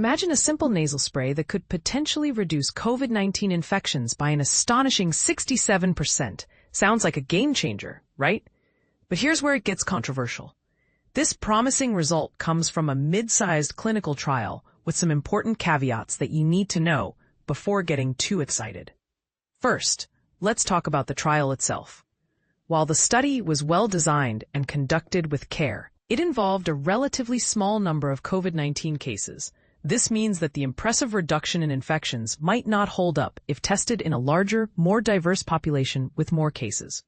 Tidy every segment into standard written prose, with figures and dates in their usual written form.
Imagine a simple nasal spray that could potentially reduce COVID-19 infections by an astonishing 67%. Sounds like a game changer, right? But here's where it gets controversial. This promising result comes from a mid-sized clinical trial with some important caveats that you need to know before getting too excited. First, let's talk about the trial itself. While the study was well designed and conducted with care, it involved a relatively small number of COVID-19 cases. This means that the impressive reduction in infections might not hold up if tested in a larger, more diverse population with more cases.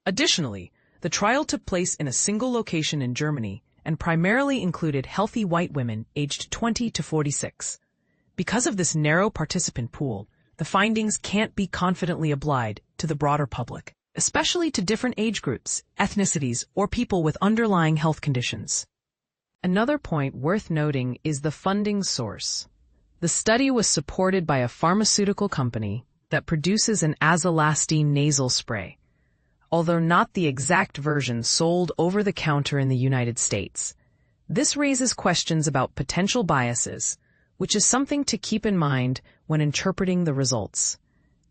Additionally, the trial took place in a single location in Germany and primarily included healthy white women aged 20 to 46. Because of this narrow participant pool, the findings can't be confidently applied to the broader public, especially to different age groups, ethnicities, or people with underlying health conditions. Another point worth noting is the funding source. The study was supported by a pharmaceutical company that produces an azelastine nasal spray, although not the exact version sold over the counter in the United States. This raises questions about potential biases, which is something to keep in mind when interpreting the results.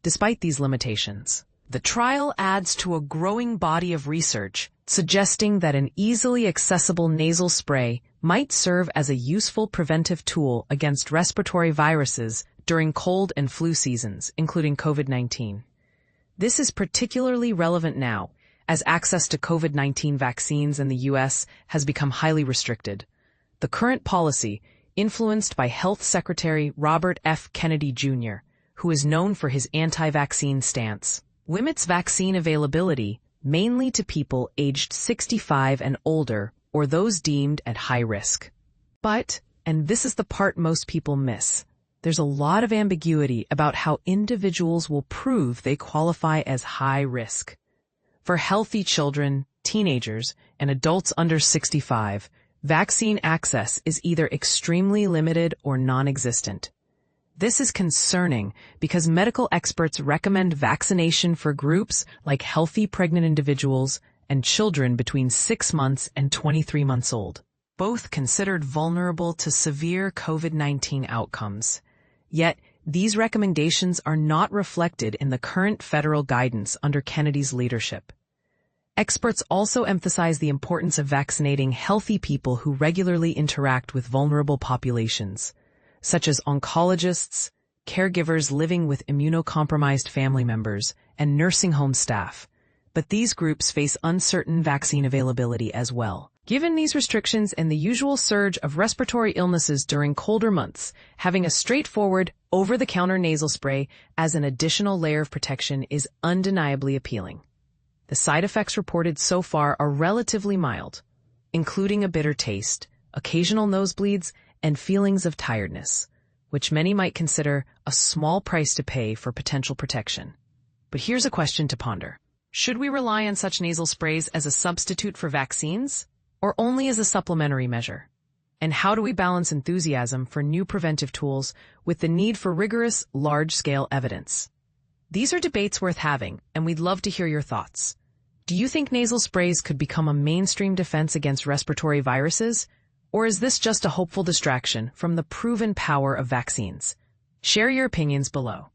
Despite these limitations, the trial adds to a growing body of research suggesting that an easily accessible nasal spray might serve as a useful preventive tool against respiratory viruses during cold and flu seasons, including COVID-19. This is particularly relevant now, as access to COVID-19 vaccines in the U.S. has become highly restricted. The current policy, influenced by Health Secretary Robert F. Kennedy Jr., who is known for his anti-vaccine stance, limits vaccine availability mainly to people aged 65 and older or those deemed at high risk. But, and this is the part most people miss, there's a lot of ambiguity about how individuals will prove they qualify as high risk. For healthy children, teenagers, and adults under 65, vaccine access is either extremely limited or non-existent. This is concerning because medical experts recommend vaccination for groups like healthy pregnant individuals and children between 6 months and 23 months old, both considered vulnerable to severe COVID-19 outcomes. Yet, these recommendations are not reflected in the current federal guidance under Kennedy's leadership. Experts also emphasize the importance of vaccinating healthy people who regularly interact with vulnerable populations, such as oncologists, caregivers living with immunocompromised family members, and nursing home staff. But these groups face uncertain vaccine availability as well. Given these restrictions and the usual surge of respiratory illnesses during colder months, having a straightforward, over-the-counter nasal spray as an additional layer of protection is undeniably appealing. The side effects reported so far are relatively mild, including a bitter taste, occasional nosebleeds, and feelings of tiredness, which many might consider a small price to pay for potential protection. But here's a question to ponder. Should we rely on such nasal sprays as a substitute for vaccines, or only as a supplementary measure? And how do we balance enthusiasm for new preventive tools with the need for rigorous, large-scale evidence? These are debates worth having, and we'd love to hear your thoughts. Do you think nasal sprays could become a mainstream defense against respiratory viruses? Or is this just a hopeful distraction from the proven power of vaccines? Share your opinions below.